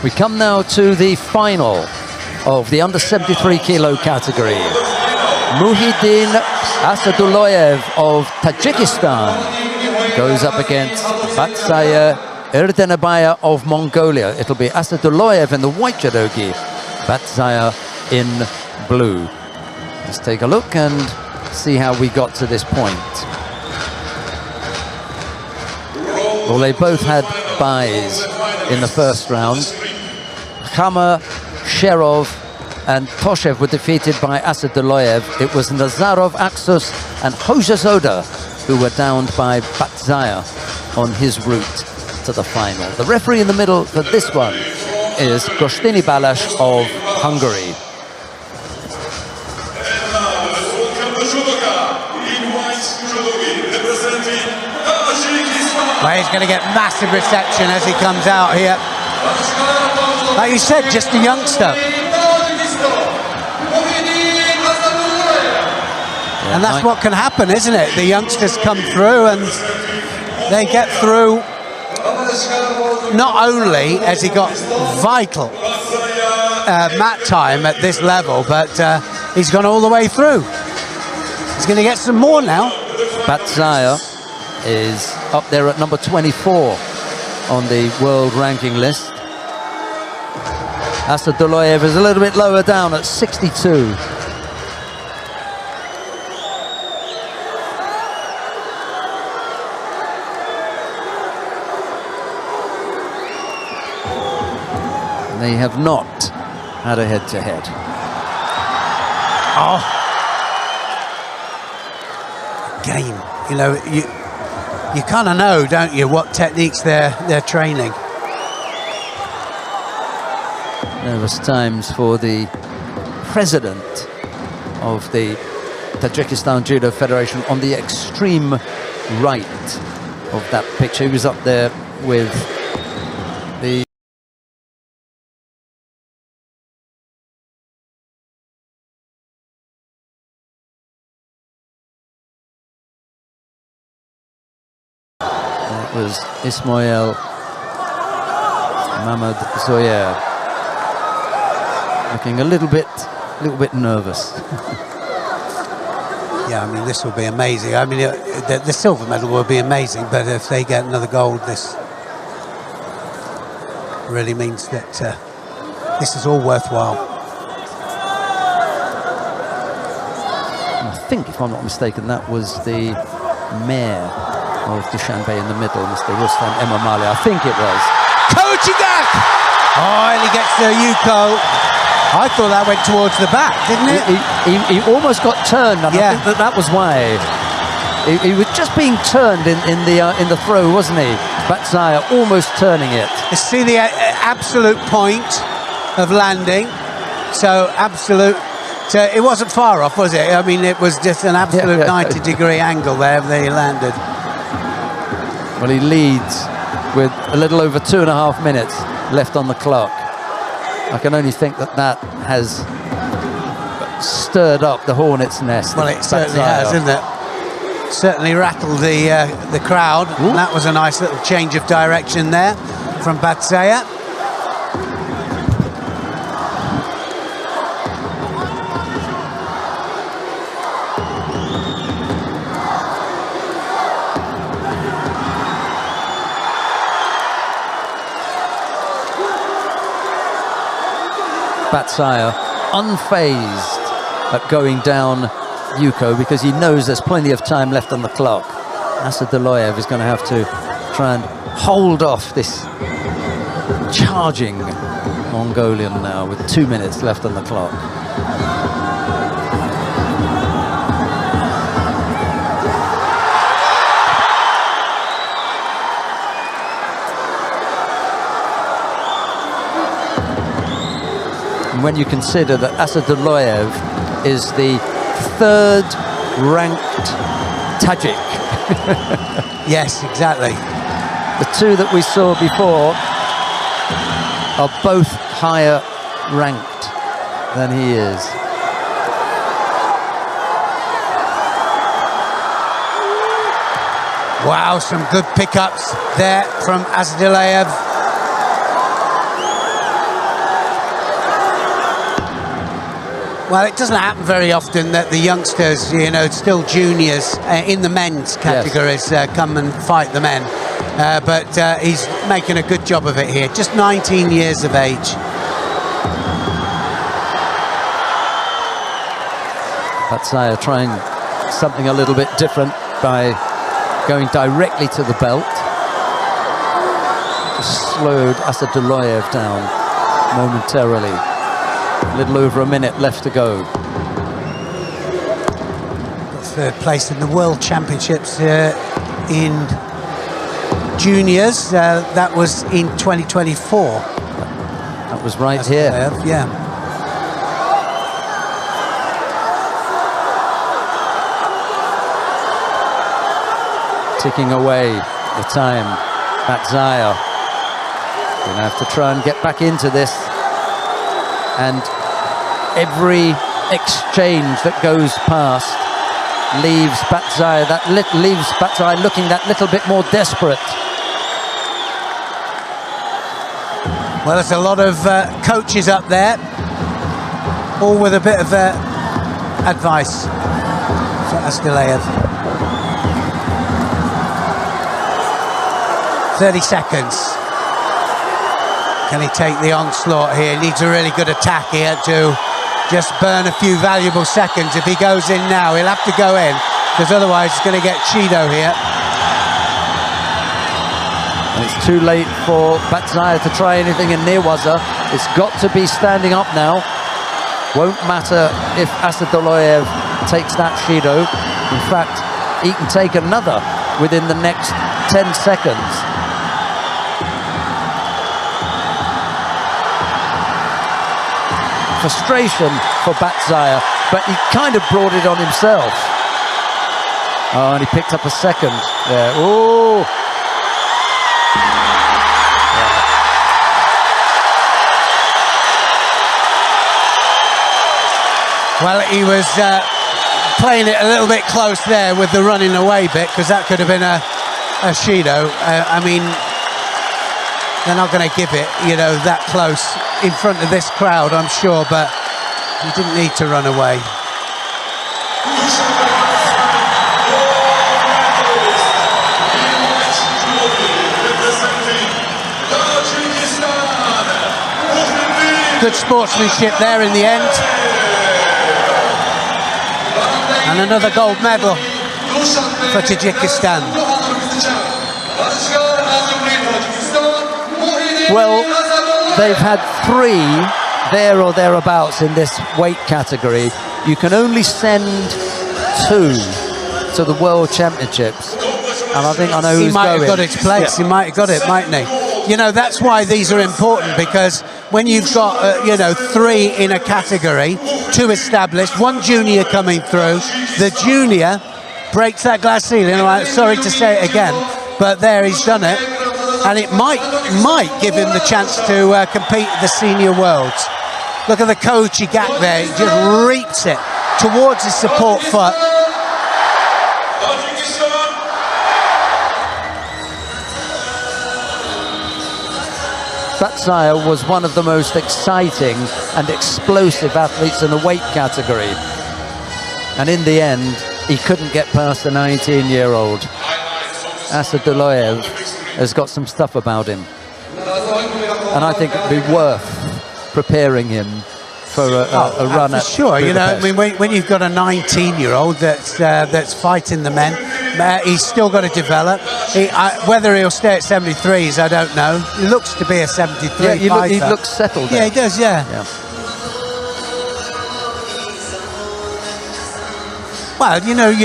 We come now to the final of the under 73 kilo category. Muhiddin Asadulloev of Tajikistan goes up against Batsaya Erdenebayar of Mongolia. It'll be Asadulloev in the white judogi, Batsaya in blue. Let's take a look and see how we got to this point. Well, they both had byes in the first round. Khamar, Sherov and Toshev were defeated by Asadulloev. It was Nazarov, Aksus and Hojazoda who were downed by Batsaya on his route to the final. The referee in the middle for this one is Gostini Balash of Hungary. Well, he's going to get massive reception as he comes out here. Like you said, just a youngster. And that's what can happen, isn't it? The youngsters come through and they get through. Not only has he got vital mat time at this level, but he's gone all the way through. He's going to get some more now. Batsaya is up there at number 24 on the world ranking list. Asadulloev is a little bit lower down at 62. They have not had a head-to-head. Oh. Game. You know, you kind of know, don't you, what techniques they're training. Nervous times for the president of the Tajikistan Judo Federation on the extreme right of that picture. He was up there with the was Ismail Mahmoud Zoyer, looking a little bit nervous. Yeah, I mean, this will be amazing. I mean, the silver medal will be amazing, but if they get another gold, this really means that this is all worthwhile. I think, if I'm not mistaken, that was the mayor of Dushanbe in the middle, Mr. Rustam Emomali. I think it was. Kojigak! Oh, and he gets the Yuko. I thought that went towards the back, didn't it? He almost got turned, and I think that was why. He was just being turned in the throw, wasn't he? Batsaya almost turning it. You see the absolute point of landing. So absolute. It wasn't far off, was it? I mean, it was just an absolute 90-degree angle there they landed. Well, he leads with a little over 2.5 minutes left on the clock. I can only think that has stirred up the hornet's nest. Well, it certainly has, isn't it? Certainly rattled the crowd. And that was a nice little change of direction there from Batsaya. Batsaya unfazed at going down Yuko because he knows there's plenty of time left on the clock. Asadulloev is going to have to try and hold off this charging Mongolian now with 2 minutes left on the clock. When you consider that Asadulloev is the 3rd ranked Tajik. Yes, exactly. The two that we saw before are both higher ranked than he is. Wow, some good pickups there from Asadulloev. Well, it doesn't happen very often that the youngsters, you know, still juniors in the men's categories come and fight the men. But he's making a good job of it here. Just 19 years of age. Batsaya trying something a little bit different by going directly to the belt. Just slowed Asadulloev down momentarily. A little over a minute left to go. Third place in the World Championships in juniors. That was in 2024. That was right here. Yeah. Ticking away the time. Batsaya gonna have to try and get back into this. And every exchange that goes past leaves Batsaya looking that little bit more desperate. Well, there's a lot of coaches up there, all with a bit of advice for Asadulloev. 30 seconds. Can he take the onslaught here? He needs a really good attack here to just burn a few valuable seconds. If he goes in now, he'll have to go in, because otherwise he's going to get Judo here. And it's too late for Batsaya to try anything in Neerwaza. It's got to be standing up now. Won't matter if Asadulloev takes that Judo. In fact, he can take another within the next 10 seconds. Frustration for Batsaya, but he kind of brought it on himself. Oh, and he picked up a second there. Oh! Yeah. Well, he was playing it a little bit close there with the running away bit, because that could have been a Judo. I mean, they're not going to give it, you know, that close in front of this crowd, I'm sure, but he didn't need to run away. Good sportsmanship there in the end. And another gold medal for Tajikistan. Well, they've had 3 there or thereabouts in this weight category. You can only send 2 to the World Championships. And I think I know who's going. He might have got his place. Yeah. He might have got it, mightn't he? You know, that's why these are important, because when you've got, you know, 3 in a category, 2 established, 1 junior coming through, the junior breaks that glass ceiling. I'm sorry to say it again, but there he's done it. And it might give him the chance to compete at the senior worlds. Look at the Kochi gap there. He just reaps it towards his support foot. Batsaya was one of the most exciting and explosive athletes in the weight category. And in the end, he couldn't get past the 19-year-old. Asadulloev has got some stuff about him. And I think it'd be worth preparing him for a run at sure. Budapest. You know, I mean, when you've got a 19-year-old that's fighting the men, he's still got to develop. Whether he'll stay at 73s, I don't know. He looks to be a 73 yeah, he looks settled. Yeah, he does, yeah. Well, you know,